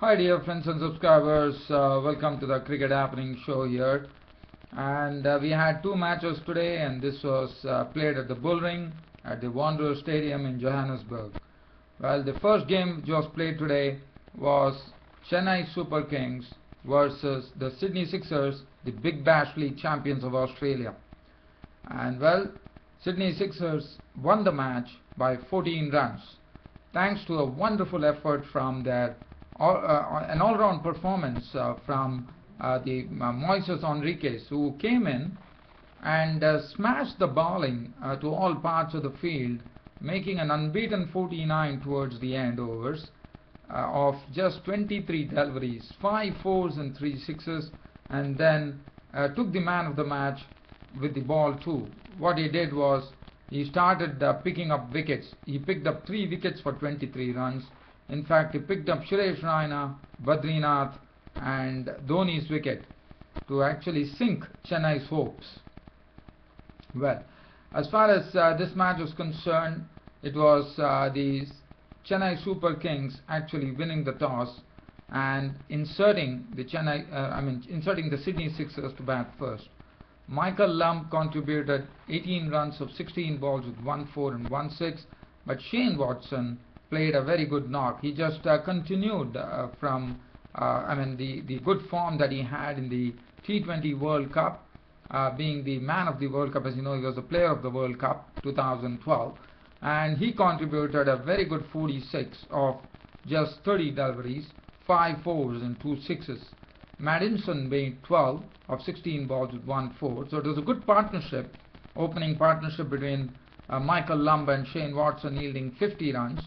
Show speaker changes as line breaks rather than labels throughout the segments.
Hi dear friends and subscribers, welcome to the Cricket Happening show here. And we had two matches today, and this was played at the Bullring at the Wanderers Stadium in Johannesburg. Well, the first game which was played today was Chennai Superkings versus the Sydney Sixers, the Big Bash League champions of Australia. And well, Sydney Sixers won the match by 14 runs thanks to a wonderful effort from an all-round performance from the Moises Henriques, who came in and smashed the bowling to all parts of the field, making an unbeaten 49 towards the end overs of just 23 deliveries, 5 fours and 3 sixes, and then took the man of the match with the ball too. What he did was he started picking up wickets. He picked up 3 wickets for 23 runs. In fact, he picked up Suresh Raina, Badrinath and Dhoni's wicket to actually sink Chennai's hopes. Well, as far as this match was concerned, it was the Chennai Super Kings actually winning the toss and inserting the Sydney Sixers to bat first. Michael Lumb contributed 18 runs of 16 balls with 1 4 and 1 6, but Shane Watson played a very good knock. He just continued from the good form that he had in the T20 World Cup, being the man of the World Cup. As you know, he was the player of the World Cup 2012, and he contributed a very good 46 of just 30 deliveries, 5 fours and 2 sixes. Madison made 12 of 16 balls with 1 4. So it was a good partnership, opening partnership between Michael Lumb and Shane Watson, yielding 50 runs.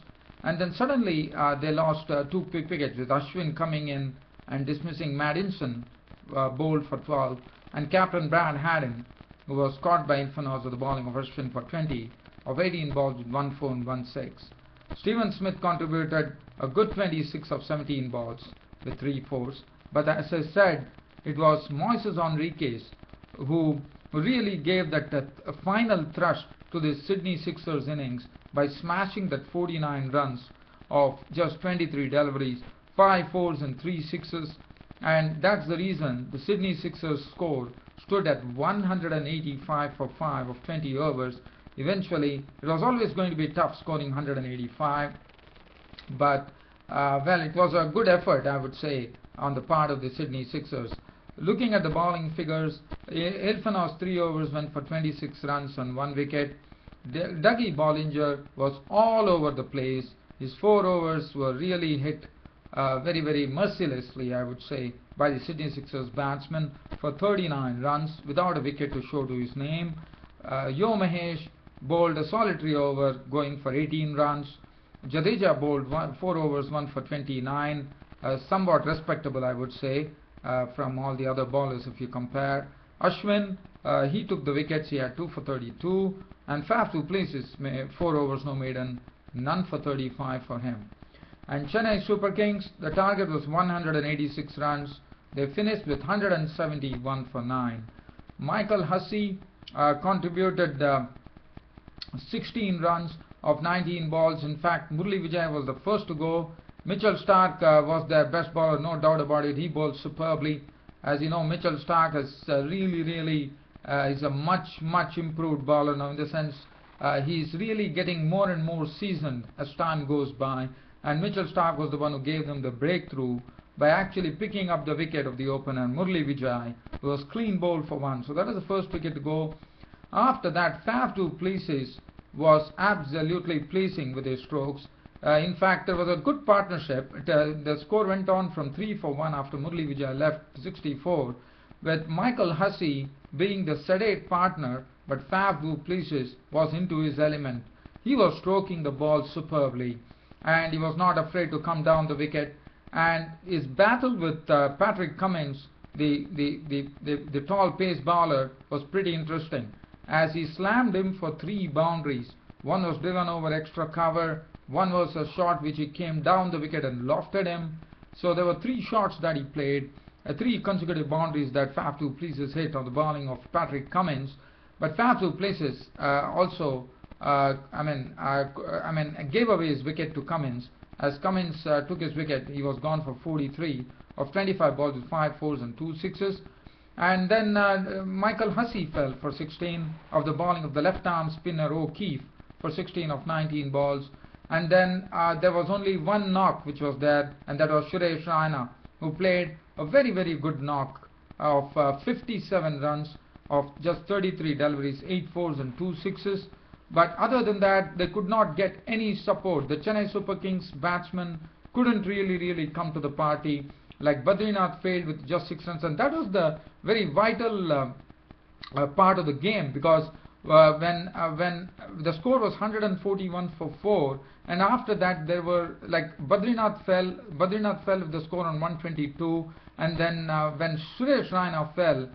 And then suddenly they lost 2 quick wickets, with Ashwin coming in and dismissing Madison, bowled for 12, and Captain Brad Haddin, who was caught by Infernos with the bowling of Ashwin for 20 of 18 balls with 1 4 and 1 6. Stephen Smith contributed a good 26 of 17 balls with 3 fours. But as I said, it was Moises Henriques who really gave that final thrust to the Sydney Sixers innings by smashing that 49 runs of just 23 deliveries, 5 fours and 3 sixes, and that's the reason the Sydney Sixers score stood at 185 for 5 of 20 overs. Eventually, it was always going to be tough scoring 185, but well, it was a good effort, I would say, on the part of the Sydney Sixers. Looking at the bowling figures, Ilfenos 3 overs went for 26 runs on 1 wicket. Dougie Bollinger was all over the place. His 4 overs were really hit very, very mercilessly, I would say, by the Sydney Sixers batsmen for 39 runs without a wicket to show to his name. Yo Mahesh bowled a solitary over, going for 18 runs. Jadeja bowled 4 overs, 1 for 29, somewhat respectable, I would say, from all the other bowlers if you compare. Ashwin, he took the wickets. He had 2 for 32, and Faf du Plessis 4 overs, no maiden, none for 35 for him. And Chennai Super Kings, the target was 186 runs. They finished with 171 for 9. Michael Hussey contributed 16 runs of 19 balls. In fact, Murali Vijay was the first to go. Mitchell Stark was their best bowler, no doubt about it. He bowled superbly. As you know, Mitchell Stark is really is a much improved bowler now, in the sense he's really getting more and more seasoned as time goes by. And Mitchell Stark was the one who gave them the breakthrough by actually picking up the wicket of the opener, Murali Vijay, who was clean bowled for 1. So that was the first wicket to go. After that, Faf du Plessis was absolutely pleasing with his strokes. In fact, there was a good partnership. The score went on from 3 for 1 after Murali Vijay left 64, with Michael Hussey being the sedate partner, but Faf du Plessis was into his element. He was stroking the ball superbly, and he was not afraid to come down the wicket. And his battle with Patrick Cummins, the tall pace bowler, was pretty interesting, as he slammed him for 3 boundaries. One was driven over extra cover, one was a shot which he came down the wicket and lofted him. So there were 3 shots that he played, 3 consecutive boundaries that Faf du Plessis hit on the bowling of Patrick Cummins. But Faf du Plessis also gave away his wicket to Cummins, as Cummins took his wicket. He was gone for 43 of 25 balls with 5 fours and 2 sixes. And then Michael Hussey fell for 16 of the bowling of the left-arm spinner O'Keefe for 16 of 19 balls. And then there was only one knock which was there, and that was Suresh Raina, who played a very, very good knock of 57 runs of just 33 deliveries, 8 fours and 2 sixes. But other than that, they could not get any support. The Chennai Super Kings batsmen couldn't really come to the party. Like Badrinath failed with just 6 runs, and that was the very vital part of the game, because when the score was 141 for 4, and after that there were like Badrinath fell with the score on 122, and then when Suresh Raina fell,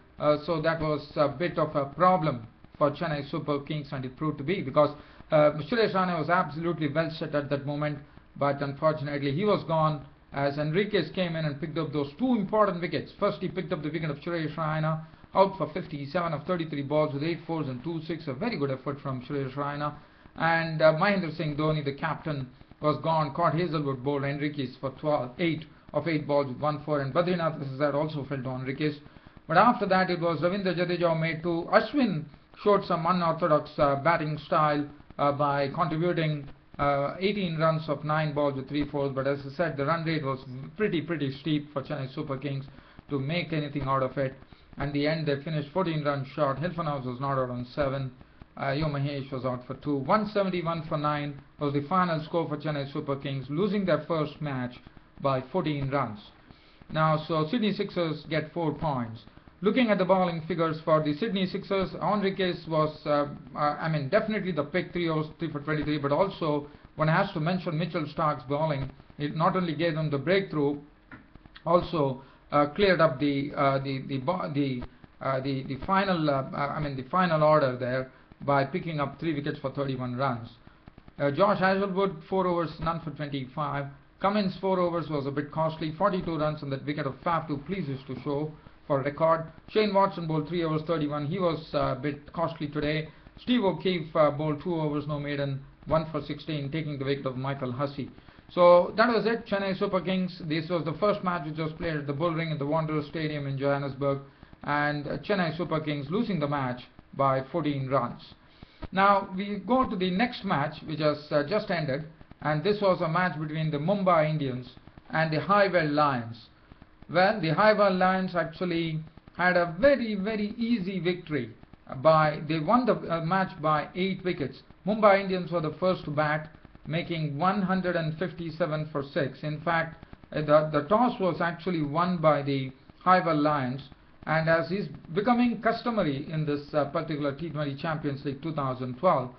so that was a bit of a problem for Chennai Super Kings, and it proved to be, because Suresh Raina was absolutely well set at that moment, but unfortunately he was gone as Henriques came in and picked up those 2 important wickets. First, he picked up the wicket of Suresh Raina, out for 57 of 33 balls with 8 fours and 2 sixes. A very good effort from Suresh Raina. And Mahendra Singh Dhoni, the captain, was gone. Caught Hazelwood bowled Henriques for 8 of 8 balls with 1 4. And Badrinath, as I said, also fell to Henriques. But after that, it was Ravindra Jadeja who made 2. Ashwin showed some unorthodox batting style by contributing 18 runs of 9 balls with 3 fours. But as I said, the run rate was pretty steep for Chennai Super Kings to make anything out of it. And the end, they finished 14 runs short. Hilfenhaus was not out on 7. Yo Mahesh was out for 2. 171 for 9 was the final score for Chennai Super Kings, losing their first match by 14 runs. Now, so Sydney Sixers get 4 points. Looking at the bowling figures for the Sydney Sixers, Henriques was, definitely the pick, 3 overs, 3 for 23, but also one has to mention Mitchell Starc's bowling. It not only gave them the breakthrough, also cleared up the final order there by picking up 3 wickets for 31 runs. Josh Hazlewood 4 overs, none for 25. Cummins 4 overs was a bit costly, 42 runs on that wicket of Faf to pleases to show for record. Shane Watson bowled 3 overs 31. He was a bit costly today. Steve O'Keefe bowled 2 overs no maiden, 1 for 16, taking the wicket of Michael Hussey. So that was it. Chennai Super Kings. This was the first match which was played at the Bullring at the Wanderers Stadium in Johannesburg, and Chennai Super Kings losing the match by 14 runs. Now we go to the next match, which has just ended, and this was a match between the Mumbai Indians and the Highveld Lions. Well, the Highveld Lions actually had a very easy victory. They won the match by 8 wickets. Mumbai Indians were the first to bat, making 157 for 6. In fact, the toss was actually won by the Highveld Lions, and as is becoming customary in this particular T20 Champions League 2012,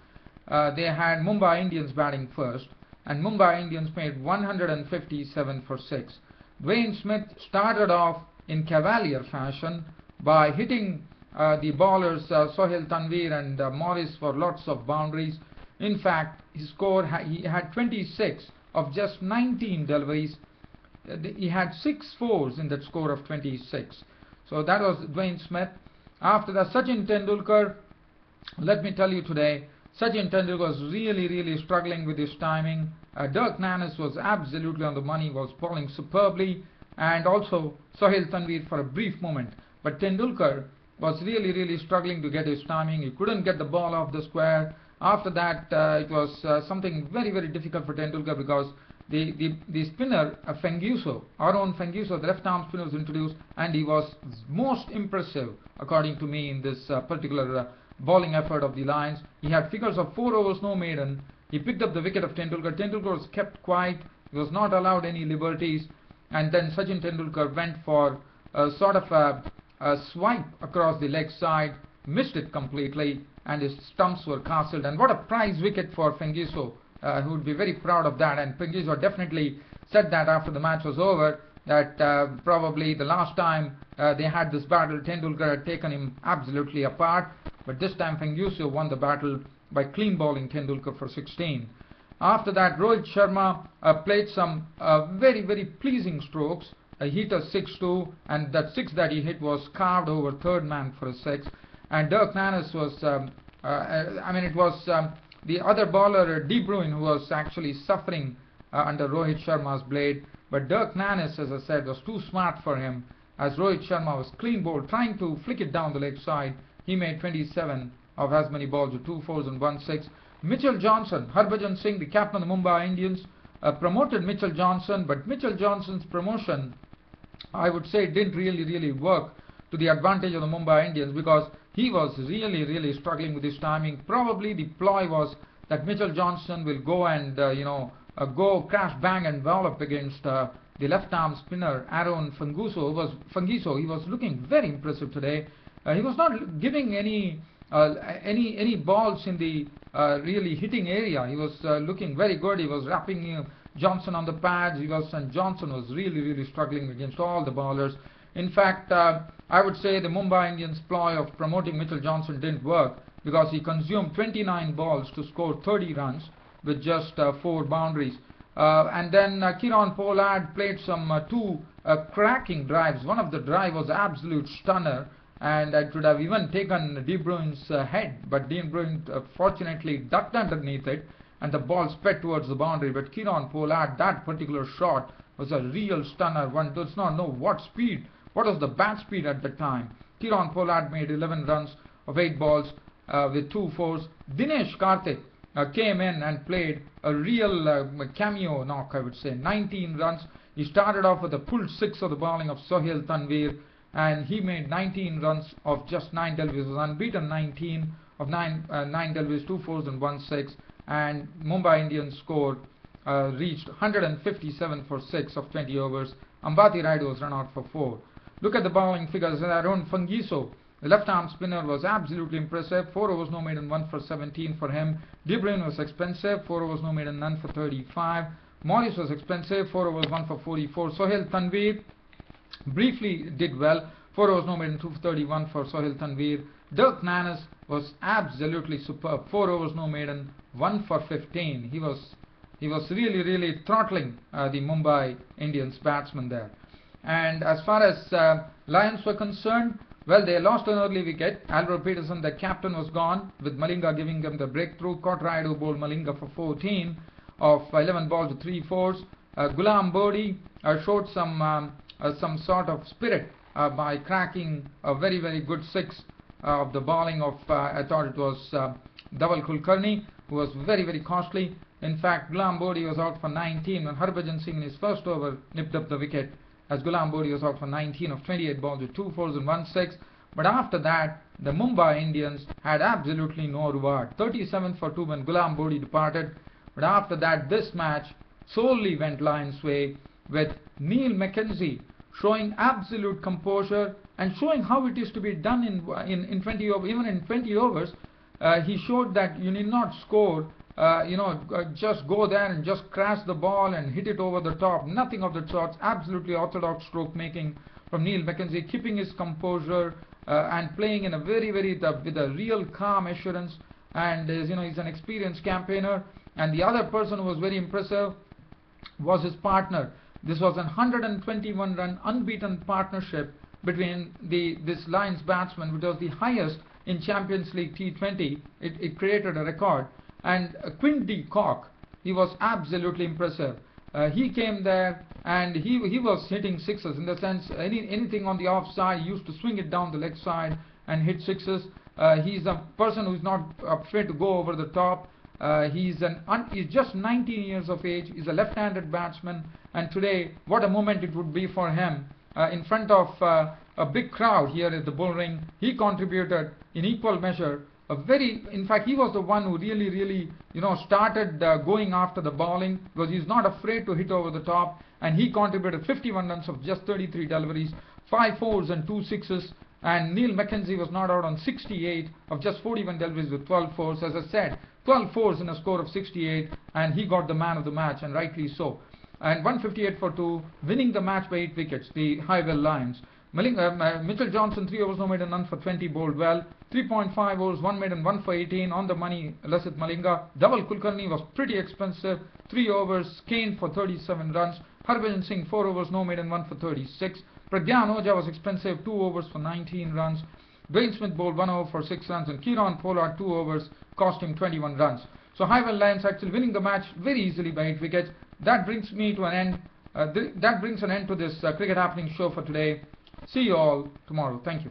they had Mumbai Indians batting first, and Mumbai Indians made 157 for 6. Dwayne Smith started off in cavalier fashion by hitting the bowlers Sohail Tanvir and Morris for lots of boundaries. In fact, his score, he had 26 of just 19 deliveries. He had 6 fours in that score of 26. So that was Dwayne Smith. After that, Sachin Tendulkar, let me tell you today, Sachin Tendulkar was really struggling with his timing. Dirk Nannes was absolutely on the money, was bowling superbly, and also Sohail Tanvir for a brief moment. But Tendulkar was really struggling to get his timing. He couldn't get the ball off the square. After that, it was something very difficult for Tendulkar, because the spinner Fenguso, our own Fenguso, the left arm spinner, was introduced, and he was most impressive according to me in this particular bowling effort of the Lions. He had figures of 4 overs no maiden. He picked up the wicket of Tendulkar. Tendulkar was kept quiet. He was not allowed any liberties, and then Sachin Tendulkar went for a sort of a swipe across the leg side, missed it completely, and his stumps were castled. And what a prize wicket for Fenguso, who would be very proud of that. And Fenguso definitely said that after the match was over, that probably the last time they had this battle, Tendulkar had taken him absolutely apart, but this time Fenguso won the battle by clean bowling Tendulkar for 16. After that, Rohit Sharma played some very pleasing strokes. He hit a 6-2, and that 6 that he hit was carved over third man for a 6. And Dirk Nannes was, it was the other bowler, De Bruyne, who was actually suffering under Rohit Sharma's blade. But Dirk Nannes, as I said, was too smart for him, as Rohit Sharma was clean bowled, trying to flick it down the leg side. He made 27 of as many balls with 2 fours and 1 6. Mitchell Johnson, Harbhajan Singh, the captain of the Mumbai Indians, promoted Mitchell Johnson, but Mitchell Johnson's promotion, I would say, didn't really work to the advantage of the Mumbai Indians, because he was really struggling with his timing. Probably the ploy was that Mitchell Johnson will go and go crash bang and bowl up against the left-arm spinner Aaron Fungiso. He was looking very impressive today. He was not giving any balls in the really hitting area. He was looking very good. He was wrapping Johnson on the pads. And Johnson was really struggling against all the bowlers. In fact, I would say the Mumbai Indians' ploy of promoting Mitchell Johnson didn't work, because he consumed 29 balls to score 30 runs with just 4 boundaries. And then Kieron Pollard played some 2 cracking drives. One of the drive was absolute stunner, and it would have even taken De Bruyne's head, but De Bruyne fortunately ducked underneath it, and the ball sped towards the boundary. But Kieron Pollard, that particular shot was a real stunner. One does not know what was the bat speed at the time. Kieron Pollard made 11 runs of 8 balls with 2 fours. Dinesh Karthik came in and played a real cameo knock, I would say. 19 runs. He started off with a pulled 6 of the bowling of Sohail Tanvir, and he made 19 runs of just 9 deliveries. He was unbeaten 19 of 9 deliveries, 2 fours and 1 6. And Mumbai Indians scored reached 157 for 6 of 20 overs. Ambati Rayudu was run out for 4. Look at the bowling figures. Aaron Fungiso, the left-arm spinner, was absolutely impressive. 4 overs, no maiden, 1 for 17 for him. De Bruyne was expensive. 4 overs, no maiden, none for 35. Morris was expensive. 4 overs, 1 for 44. Sohail Tanvir briefly did well. 4 overs, no maiden, 2 for 31 for Sohail Tanvir. Dirk Nannes was absolutely superb. 4 overs, no maiden, 1 for 15. He was really throttling the Mumbai Indians batsmen there. And as far as Lions were concerned, well, they lost an early wicket. Alvaro Peterson, the captain, was gone, with Malinga giving them the breakthrough. Rayudu bowled Malinga for 14 of 11 balls with 3 fours. Gulam Bodi showed some sort of spirit by cracking a very good 6 of the bowling of, I thought it was Dhaval Kulkarni, who was very costly. In fact, Gulam Bodi was out for 19 when Harbhajan Singh in his first over nipped up the wicket, as Gulam Bodi was out for 19 of 28 balls with 2 fours and 1 6. But after that, the Mumbai Indians had absolutely no reward. 37 for 2 when Gulam Bodi departed. But after that, this match solely went Lions' way, with Neil Mackenzie showing absolute composure and showing how it is to be done in 20 overs. Even in 20 overs, he showed that you need not score. Just go there and just crash the ball and hit it over the top. Nothing of the sorts. Absolutely orthodox stroke making from Neil Mackenzie, keeping his composure and playing in a with a real calm assurance. And he's an experienced campaigner. And the other person who was very impressive was his partner. This was a 121-run unbeaten partnership between this Lions batsman, which was the highest in Champions League T20. It created a record. And Quinn de Kock, he was absolutely impressive. He came there and he was hitting sixes, in the sense anything on the offside, he used to swing it down the leg side and hit sixes. He's a person who's not afraid to go over the top. He's just 19 years of age. He's a left-handed batsman, and today what a moment it would be for him in front of a big crowd here at the Bullring. He contributed in equal measure. In fact, he was the one who really started going after the bowling, because he's not afraid to hit over the top, and he contributed 51 runs of just 33 deliveries, 5 fours and 2 sixes. And Neil Mackenzie was not out on 68 of just 41 deliveries with 12 fours. As I said, 12 fours in a score of 68, and he got the man of the match, and rightly so. And 158 for 2, winning the match by 8 wickets, the Highveld Lions. Mitchell Johnson, 3 overs, no maiden, none for 20, bowled well. 3.5 overs, 1 maiden, 1 for 18, on the money, Lasith Malinga. Dhaval Kulkarni was pretty expensive, 3 overs, Kane for 37 runs. Harbhajan Singh, 4 overs, no maiden, 1 for 36. Pragyan Ojha was expensive, 2 overs for 19 runs. Dwayne Smith bowled 1 over for 6 runs, and Kieron Pollard 2 overs, cost him 21 runs. So Highveld Lions actually winning the match very easily by 8 wickets. that brings me to an end. That brings an end to this cricket happening show for today. See you all tomorrow. Thank you.